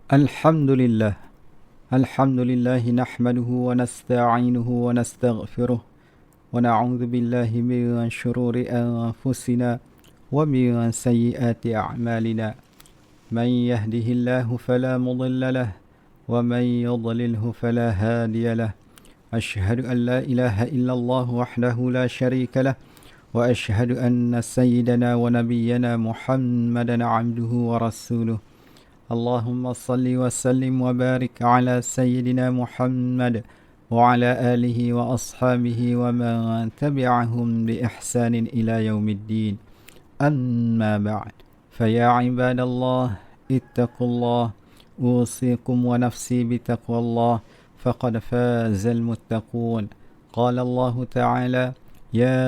Alhamdulillah. Alhamdulillah nahmaduhu wa nasta'inuhu wa nastaghfiruh wa na'udzu billahi min shururi anfusina wa min sayyiati a'malina. Man yahdihillahu fala mudilla lahu wa man yudlilhu fala hadiya lahu. Ashhadu an la ilaha illallah wahdahu la sharika lahu wa ashhadu anna sayyidana wa nabiyyana Muhammadan 'abduhu wa rasuluh. اللهم صل وسلم وبارك على سيدنا محمد وعلى آله وأصحابه ومن تبعهم بإحسان إلى يوم الدين. أما بعد فيا عباد الله اتقوا الله أوصيكم ونفسي بتقوى الله فقد فاز المتقون. قال الله تعالى يا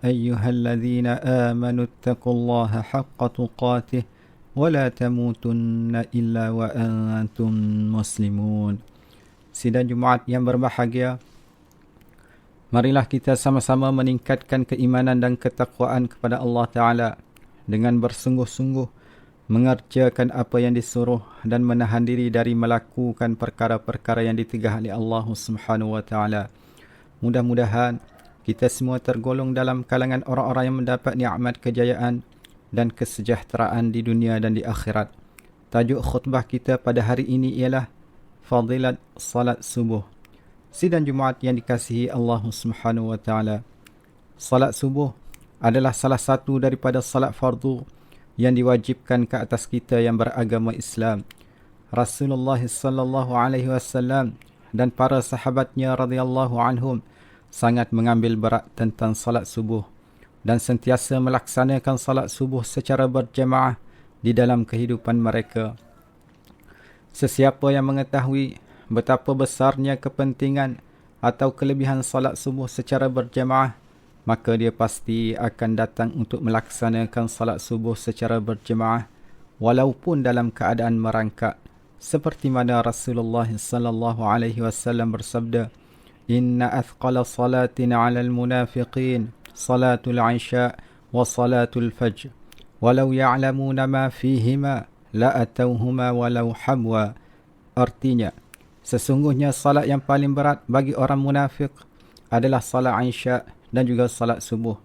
أيها الذين آمنوا اتقوا الله حق تقاته ولا تموتن إلا وأنتم مسلمون. Sidang Jumaat yang berbahagia, marilah kita sama-sama meningkatkan keimanan dan ketakwaan kepada Allah Ta'ala dengan bersungguh-sungguh mengerjakan apa yang disuruh dan menahan diri dari melakukan perkara-perkara yang ditegah oleh Allah Subhanahu wa Ta'ala. Mudah-mudahan kita semua tergolong dalam kalangan orang-orang yang mendapat nikmat kejayaan dan kesejahteraan di dunia dan di akhirat. Tajuk khutbah kita pada hari ini ialah Fadilat Salat Subuh. Sidang Jumaat yang dikasihi Allah Subhanahu wa Ta'ala, salat subuh adalah salah satu daripada salat fardu yang diwajibkan ke atas kita yang beragama Islam. Rasulullah sallallahu alaihi wasallam dan para sahabatnya radhiyallahu anhum sangat mengambil berat tentang salat subuh dan sentiasa melaksanakan salat subuh secara berjemaah di dalam kehidupan mereka. Sesiapa yang mengetahui betapa besarnya kepentingan atau kelebihan salat subuh secara berjemaah, maka dia pasti akan datang untuk melaksanakan salat subuh secara berjemaah walaupun dalam keadaan merangkak. Seperti mana Rasulullah sallallahu alaihi wasallam bersabda, "Inna athqala salatin 'alal munafiqin salatul isya wa salatul fajr walau ya'lamuna ma fihima la atauhuma walau habwa." Artinya, sesungguhnya salat yang paling berat bagi orang munafik adalah salat isya dan juga salat subuh.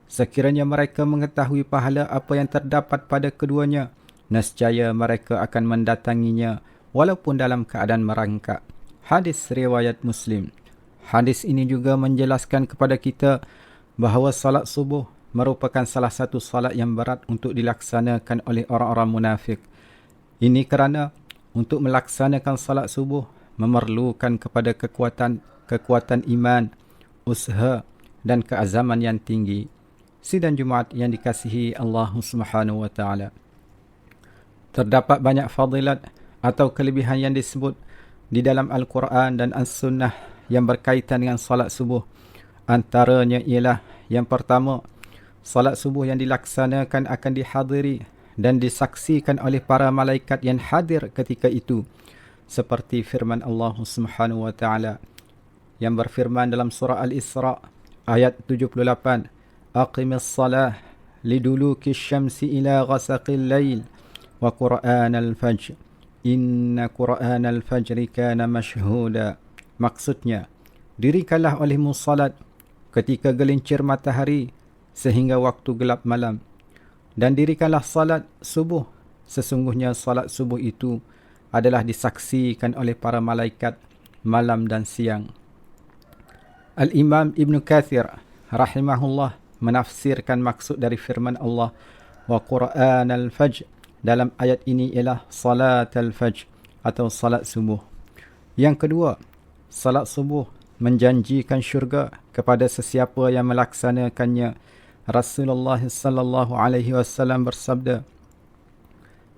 Sekiranya mereka mengetahui pahala apa yang terdapat pada keduanya, nescaya mereka akan mendatanginya walaupun dalam keadaan merangkak. Hadis riwayat Muslim. Hadis ini juga menjelaskan kepada kita bahawa salat subuh merupakan salah satu salat yang berat untuk dilaksanakan oleh orang-orang munafik. Ini kerana untuk melaksanakan salat subuh memerlukan kepada kekuatan iman, usaha dan keazaman yang tinggi. Sidang Jumaat yang dikasihi Allah Subhanahu wa Ta'ala, terdapat banyak fadilat atau kelebihan yang disebut di dalam Al-Quran dan As-Sunnah yang berkaitan dengan salat subuh. Antaranya ialah yang pertama, salat subuh yang dilaksanakan akan dihadiri dan disaksikan oleh para malaikat yang hadir ketika itu. Seperti firman Allah Subhanahu wa Ta'ala yang berfirman dalam surah Al-Isra ayat 78, "Aqimis salah liduluki syamsi ila ghasaqil lail wa Qur'anal fajr. Inna Qur'anal fajri kana mashhuda." Maksudnya, dirikanlah olehmu salat ketika gelincir matahari sehingga waktu gelap malam, dan dirikanlah salat subuh. Sesungguhnya salat subuh itu adalah disaksikan oleh para malaikat malam dan siang. Al-Imam Ibn Kathir rahimahullah menafsirkan maksud dari firman Allah wa Qur'an al-Fajr dalam ayat ini ialah salat al-Fajr atau salat subuh. Yang kedua, salat subuh menjanjikan syurga kepada sesiapa yang melaksanakannya. Rasulullah sallallahu alaihi wasallam bersabda,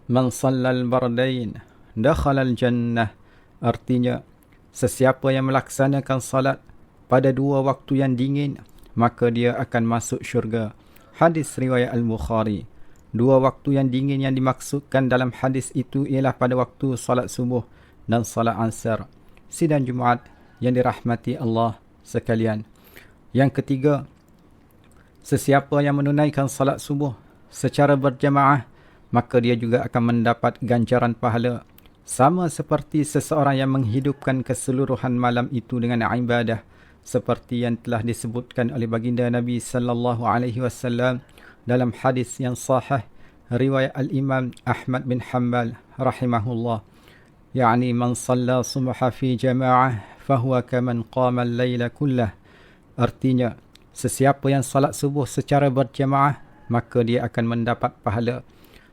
"Man shallal bardain dakhala al-jannah." Artinya, sesiapa yang melaksanakan salat pada dua waktu yang dingin, maka dia akan masuk syurga. Hadis riwayat Al-Bukhari. Dua waktu yang dingin yang dimaksudkan dalam hadis itu ialah pada waktu salat subuh dan salat asar. Sidang Jumaat yang dirahmati Allah sekalian. Yang ketiga, sesiapa yang menunaikan salat subuh secara berjamaah, maka dia juga akan mendapat ganjaran pahala sama seperti seseorang yang menghidupkan keseluruhan malam itu dengan ibadah, seperti yang telah disebutkan oleh baginda Nabi sallallahu alaihi wasallam dalam hadis yang sahih riwayat al-Imam Ahmad bin Hanbal rahimahullah, yakni man shalla subha fi jama'ah fahuwa kaman qama al-laila kullah. Artinya, sesiapa yang salat subuh secara berjamaah, maka dia akan mendapat pahala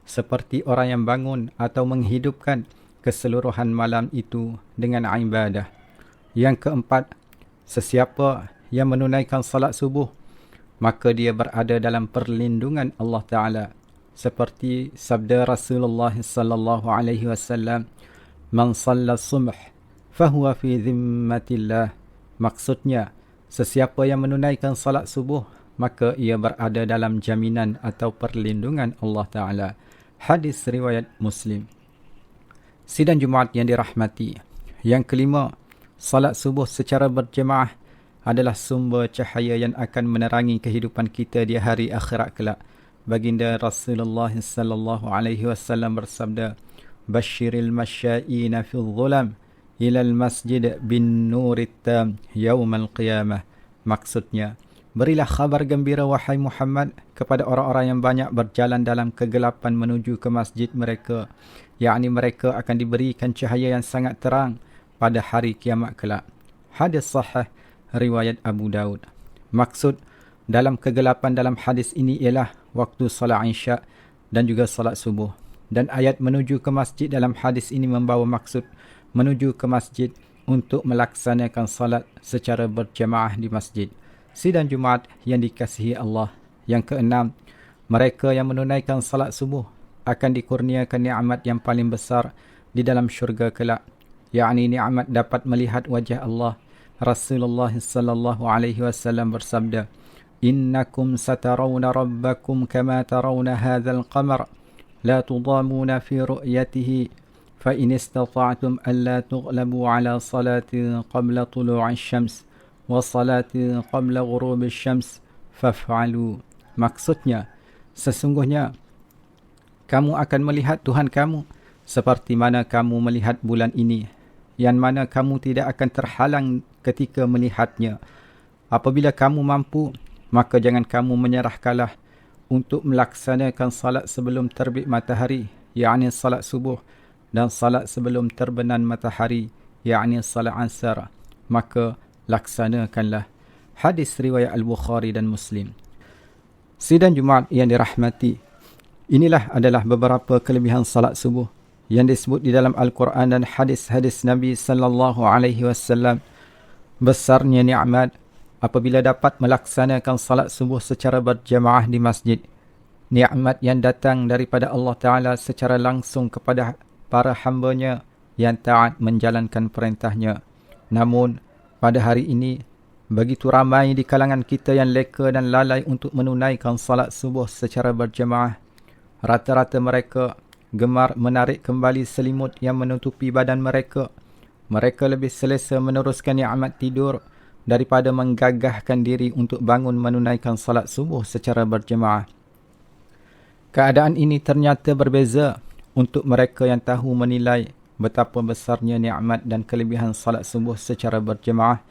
seperti orang yang bangun atau menghidupkan keseluruhan malam itu dengan ibadah. Yang keempat, sesiapa yang menunaikan salat subuh, maka dia berada dalam perlindungan Allah Ta'ala. Seperti sabda Rasulullah sallallahu alaihi wasallam, "Man shalla subh fahuwa fi dhimmatillah." Maksudnya, sesiapa yang menunaikan salat subuh, maka ia berada dalam jaminan atau perlindungan Allah Ta'ala. Hadis riwayat Muslim. Sidang Jumaat yang dirahmati, yang kelima, salat subuh secara berjemaah adalah sumber cahaya yang akan menerangi kehidupan kita di hari akhirat kelak. Baginda Rasulullah sallallahu alaihi wasallam bersabda, "Basyiril masya'ina fil dhulam ilal masjid bin nurit tam yaumal qiyamah." Maksudnya, berilah khabar gembira wahai Muhammad kepada orang-orang yang banyak berjalan dalam kegelapan menuju ke masjid mereka, yakni mereka akan diberikan cahaya yang sangat terang pada hari kiamat kelak. Hadis sahih riwayat Abu Daud. Maksud dalam kegelapan dalam hadis ini ialah waktu salat Isya dan juga salat subuh. Dan ayat menuju ke masjid dalam hadis ini membawa maksud menuju ke masjid untuk melaksanakan salat secara berjamaah di masjid. Sidang Jumaat yang dikasihi Allah, yang keenam, mereka yang menunaikan salat subuh akan dikurniakan nikmat yang paling besar di dalam syurga kelak, yakni nikmat dapat melihat wajah Allah. Rasulullah sallallahu alaihi wasallam bersabda, "Innakum satarawna rabbakum kama tarawna hadzal qamar, la tudamuna fi ru'yatihi, fa in istata'tum an la tughlabu ala salati qabla tulu'i syams wa salati qabla ghurubi syams faf'alu." Maksudnya, sesungguhnya kamu akan melihat Tuhan kamu seperti mana kamu melihat bulan ini, yang mana kamu tidak akan terhalang ketika melihatnya. Apabila kamu mampu, maka jangan kamu menyerah kalah untuk melaksanakan salat sebelum terbit matahari, yakni salat subuh, dan salat sebelum terbenam matahari, yakni salat asar. Maka laksanakanlah. Hadis riwayat Al-Bukhari dan Muslim. Sidang Jumaat yang dirahmati, inilah adalah beberapa kelebihan salat subuh yang disebut di dalam Al-Quran dan hadis-hadis Nabi sallallahu alaihi wasallam. Besarnya nikmat apabila dapat melaksanakan salat subuh secara berjamaah di masjid. Nikmat yang datang daripada Allah Ta'ala secara langsung kepada para hamba-Nya yang taat menjalankan perintahnya. Namun, pada hari ini, begitu ramai di kalangan kita yang leka dan lalai untuk menunaikan salat subuh secara berjamaah. Rata-rata mereka gemar menarik kembali selimut yang menutupi badan mereka. Mereka lebih selesa meneruskan nikmat tidur daripada menggagahkan diri untuk bangun menunaikan salat subuh secara berjemaah. Keadaan ini ternyata berbeza untuk mereka yang tahu menilai betapa besarnya nikmat dan kelebihan salat subuh secara berjemaah,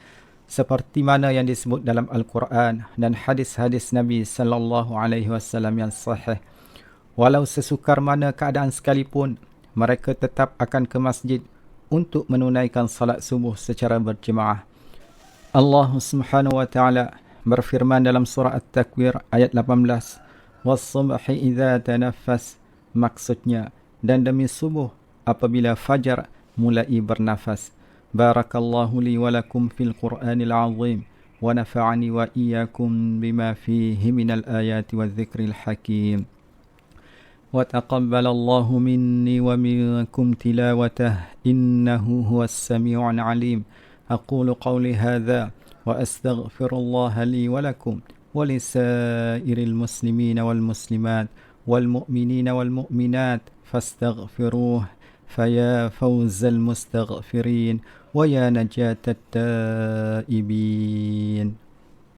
seperti mana yang disebut dalam Al-Quran dan hadis-hadis Nabi sallallahu alaihi wasallam yang sahih. Walau sesukar mana keadaan sekalipun, mereka tetap akan ke masjid untuk menunaikan salat subuh secara berjemaah. Allah Subhanahu wa taala berfirman dalam surah At-Takwir ayat 18, "Was-subhi idza tanaffas." Maksudnya, dan demi subuh apabila fajar mulai bernafas. Barakallahu li wa lakum fil Qur'anil azim wa nafa'ani wa iyyakum bima fihi minal ayati wadh-dhikril hakim. وتقبل الله مني ومنكم تلاوته إنه هو السميع العليم. أقول قولي هذا وأستغفر الله لي ولكم ولسائر المسلمين والمسلمات والمؤمنين والمؤمنات فاستغفروه فيا فوز المستغفرين ويا نجاة التائبين.